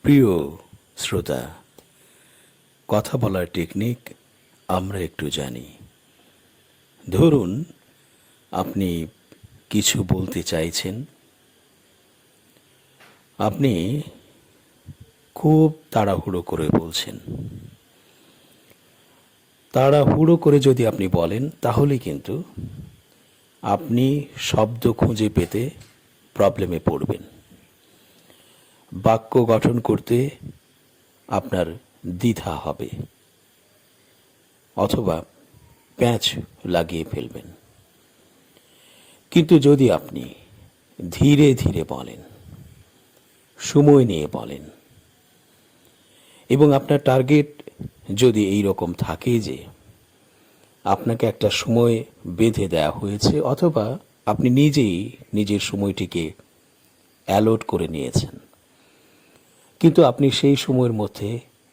প্রিয় শ্রোতা, কথা বলার টেকনিক আমরা একটু জানি। ধরুন, আপনি কিছু বলতে চাইছেন, আপনি খুব তাড়াহুড়ো করে বলছেন। তাড়াহুড়ো করে যদি আপনি বলেন, তাহলে কিন্তু আপনি শব্দ খুঁজে পেতে প্রবলেমে পড়বেন। বাক্য গঠন করতে আপনার দ্বিধা হবে, অথবা প্যাঁচ লাগিয়ে ফেলবেন। কিন্তু যদি আপনি ধীরে ধীরে বলেন, সময় নিয়ে বলেন, এবং আপনার টার্গেট যদি এই রকম থাকে যে আপনাকে একটা সময় বেঁধে দেওয়া হয়েছে, অথবা আপনি নিজেই নিজের সময়টিকে অ্যালট করে নিয়েছেন, কিন্তু আপনি সেই সময়ের মধ্যে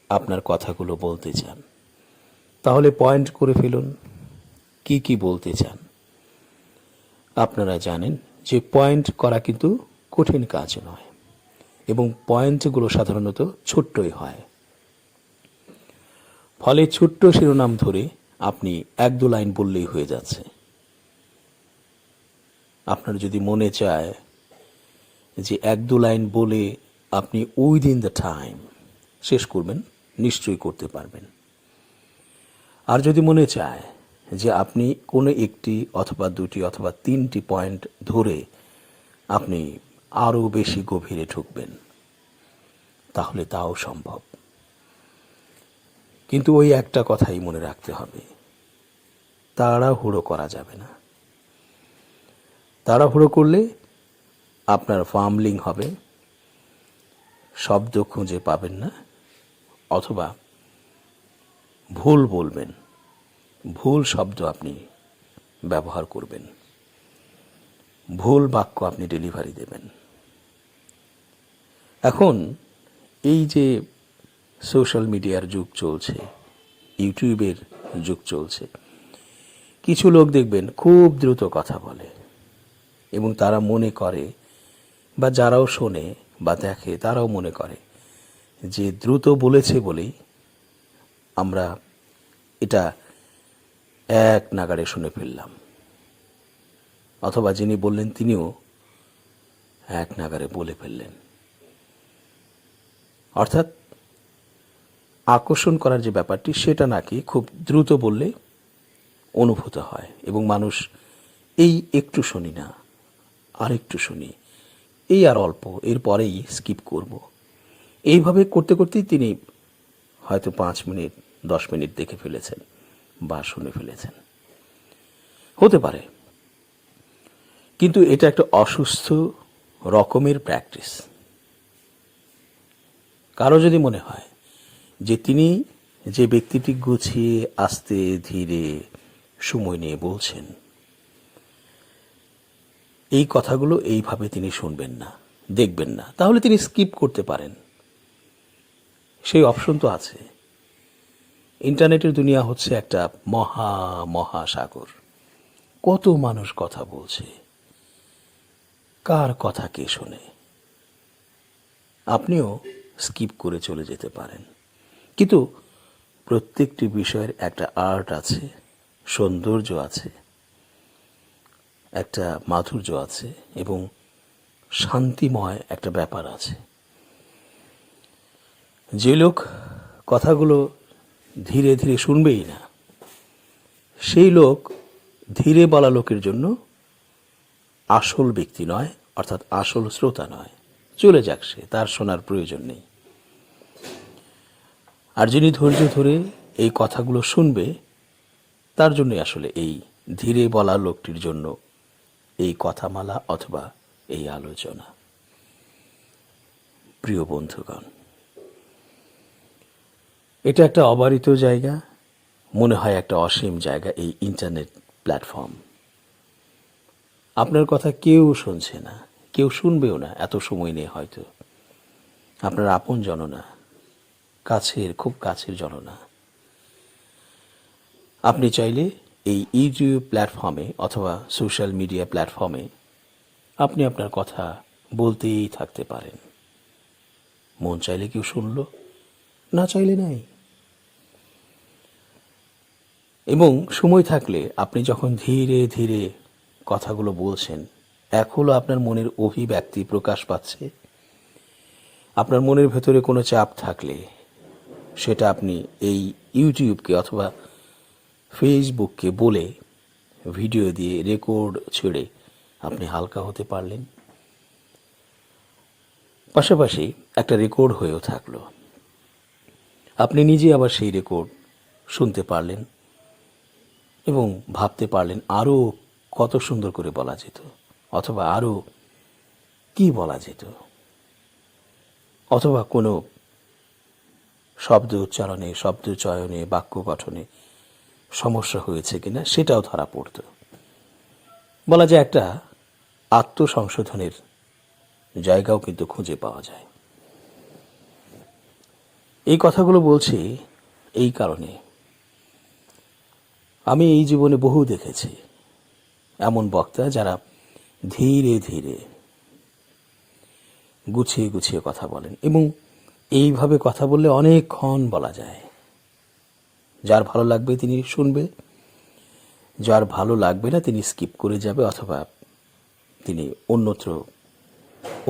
আপনার কথাগুলো বলতে চান, তাহলে পয়েন্ট করে ফেলুন কি কি বলতে চান। আপনারা জানেন যে পয়েন্ট করা কিন্তু কঠিন কাজ নয়, এবং পয়েন্টগুলো সাধারণত ছোট্টই হয়। ফলে ছোট্ট শিরোনাম ধরে আপনি এক দু লাইন বললেই হয়ে যাচ্ছে। আপনার যদি মনে চায় যে এক দু লাইন বলে আপনি উইদিন দ্য টাইম শেষ করবেন, নিশ্চয়ই করতে পারবেন। আর যদি মনে চায় যে আপনি কোনো একটি অথবা দুটি অথবা তিনটি পয়েন্ট ধরে আপনি আরও বেশি গভীরে ঢুকবেন, তাহলে তাও সম্ভব। কিন্তু ওই একটা কথাই মনে রাখতে হবে, তাড়াহুড়ো করা যাবে না। তাড়াহুড়ো করলে আপনার ফার্মলিং হবে, শব্দ খুঁজে পাবেন না, অথবা ভুল বলবেন, ভুল শব্দ আপনি ব্যবহার করবেন, ভুল বাক্য আপনি ডেলিভারি দেবেন। এখন এই যে সোশ্যাল মিডিয়ার যুগ চলছে, ইউটিউবের যুগ চলছে, কিছু লোক দেখবেন খুব দ্রুত কথা বলে, এবং তারা মনে করে, বা যারাও শোনে বা দেখে তারাও মনে করে যে দ্রুত বলেছে বলেই আমরা এটা এক নাগাড়ে শুনে ফেললাম, অথবা যিনি বললেন তিনিও এক নাগাড়ে বলে ফেললেন। অর্থাৎ আকর্ষণ করার যে ব্যাপারটি, সেটা নাকি খুব দ্রুত বললে অনুভূত হয়, এবং মানুষ এই একটু শুনি না, আর একটু শুনি, এই আর অল্প, এরপরেই স্কিপ করব, এইভাবে করতে করতেই তিনি হয়তো 5 মিনিট 10 মিনিট দেখে ফেলেছেন বা শুনে ফেলেছেন। হতে পারে, কিন্তু এটা একটা অসুস্থ রকমের প্র্যাকটিস। কারো যদি মনে হয় যে তিনি যে ব্যক্তিটি গুছিয়ে আস্তে ধীরে সময় নিয়ে বলছেন, এই কথাগুলো এইভাবে তিনি শুনবেন না, দেখবেন না, তাহলে তিনি স্কিপ করতে পারেন। সেই অপশন তো আছে। ইন্টারনেটের দুনিয়া হচ্ছে একটা মহাসাগর। কত মানুষ কথা বলছে, কার কথা কে শোনে। আপনিও স্কিপ করে চলে যেতে পারেন, কিন্তু প্রত্যেকটি বিষয়ের একটা আর্ট আছে, সৌন্দর্য আছে, একটা মাধুর্য আছে, এবং শান্তিময় একটা ব্যাপার আছে। যে লোক কথাগুলো ধীরে ধীরে শুনবেই না, সেই লোক ধীরে বলা লোকের জন্য আসল ব্যক্তি নয়, অর্থাৎ আসল শ্রোতা নয়। চলে যাক সে, তার শোনার প্রয়োজন নেই। আর যিনি ধৈর্য ধরে এই কথাগুলো শুনবে, তার জন্যই আসলে এই ধীরে বলা লোকটির জন্য এই কথামালা অথবা এই আলোচনা। প্রিয় বন্ধুগণ, এটা একটা অবারিত জায়গা, মনে হয় একটা অসীম জায়গা, এই ইন্টারনেট প্ল্যাটফর্ম। আপনার কথা কেউ শুনছে না, কেউ শুনবেও না এত সময় নেই। হয়তো আপনার আপন জন না, কাছের, খুব কাছের জন না। আপনি চাইলে এই ইউটিউব প্ল্যাটফর্মে অথবা সোশ্যাল মিডিয়া প্ল্যাটফর্মে আপনি আপনার কথা বলতেই থাকতে পারেন, মন চাইলে কেউ শুনল, না চাইলে নাই। এবং সময় থাকলে আপনি যখন ধীরে ধীরে কথাগুলো বলছেন, এক হলো আপনার মনের অভিব্যক্তি প্রকাশ পাচ্ছে। আপনার মনের ভেতরে কোনো চাপ থাকলে সেটা আপনি এই ইউটিউবকে অথবা ফেসবুককে বলে, ভিডিও দিয়ে, রেকর্ড ছেড়ে আপনি হালকা হতে পারলেন। পাশাপাশি একটা রেকর্ড হয়েও থাকলো, আপনি নিজে আবার সেই রেকর্ড শুনতে পারলেন এবং ভাবতে পারলেন আরও কত সুন্দর করে বলা যেত, অথবা আরও কি বলা যেত, অথবা কোনো শব্দ উচ্চারণে, শব্দ চয়নে, বাক্য গঠনে সমস্যা হয়েছে কিনা সেটাও ধরা পড়ত। বলা যায় একটা আত্মসংশোধনের জায়গাও কিন্তু খুঁজে পাওয়া যায়। এই কথাগুলো বলছি এই কারণে, আমি এই জীবনে বহু দেখেছি এমন বক্তা যারা ধীরে ধীরে গুছিয়ে গুছিয়ে কথা বলেন, এবং এইভাবে কথা বললে অনেকক্ষণ বলা যায়। যার ভালো লাগবে তিনি শুনবে, যার ভালো লাগবে না তিনি স্কিপ করে যাবে, অথবা তিনি অন্যত্র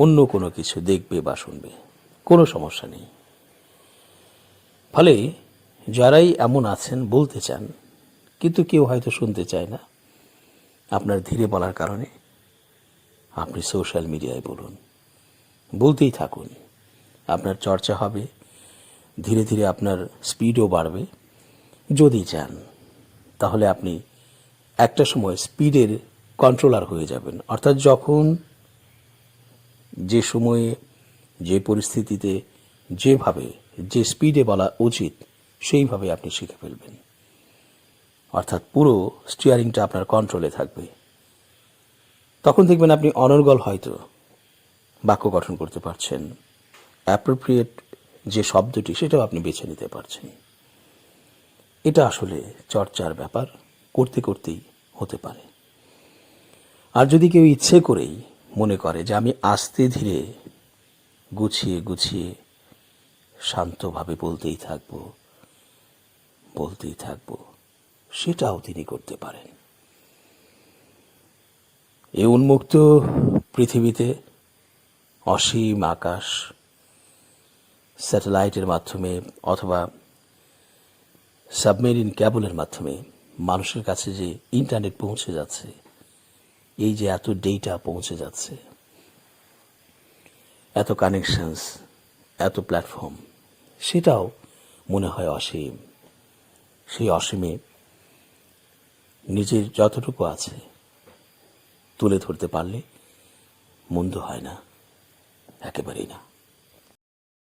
অন্য কোনো কিছু দেখবে বা শুনবে, কোনো সমস্যা নেই। ফলে যারাই এমন আছেন বলতে চান কিন্তু কেউ হয়তো শুনতে চায় না, আপনার ধীরে বলার কারণে আপনি সোশ্যাল মিডিয়ায় বলুন, বলতেই থাকুন। আপনার চর্চা হবে, ধীরে ধীরে আপনার স্পিডও বাড়বে। যদি চান তাহলে আপনি একটা সময় স্পিডের কন্ট্রোলার হয়ে যাবেন। অর্থাৎ যখন যে সময়ে, যে পরিস্থিতিতে, যেভাবে, যে স্পিডে বলা উচিত সেইভাবে আপনি শিখে ফেলবেন। অর্থাৎ পুরো স্টিয়ারিংটা আপনার কন্ট্রোলে থাকবে। তখন দেখবেন আপনি অনর্গল হয়তো বাক্য গঠন করতে পারছেন, অ্যাপ্রোপ্রিয়েট যে শব্দটি সেটাও আপনি বেছে নিতে পারছেন। এটা আসলে চর্চার ব্যাপার, করতে করতেই হতে পারে। আর যদি কেউ ইচ্ছে করেই মনে করে যে আমি আস্তে ধীরে গুছিয়ে গুছিয়ে শান্তভাবে বলতেই থাকবো, সেটাও তিনি করতে পারেন। এই উন্মুক্ত পৃথিবীতে অসীম আকাশ, স্যাটেলাইটের মাধ্যমে অথবা সাবমেরিন ক্যাবলের মাধ্যমে মানুষের কাছে যে ইন্টারনেট পৌঁছে যাচ্ছে, এই যে এত ডেটা পৌঁছে যাচ্ছে, এত কানেকশনস, এত প্ল্যাটফর্ম, সেটাও মনে হয় অসীম। সেই অসীমে নিজের যতটুকু আছে তুলে ধরতে পারলে মন্দ হয় না, একেবারেই না।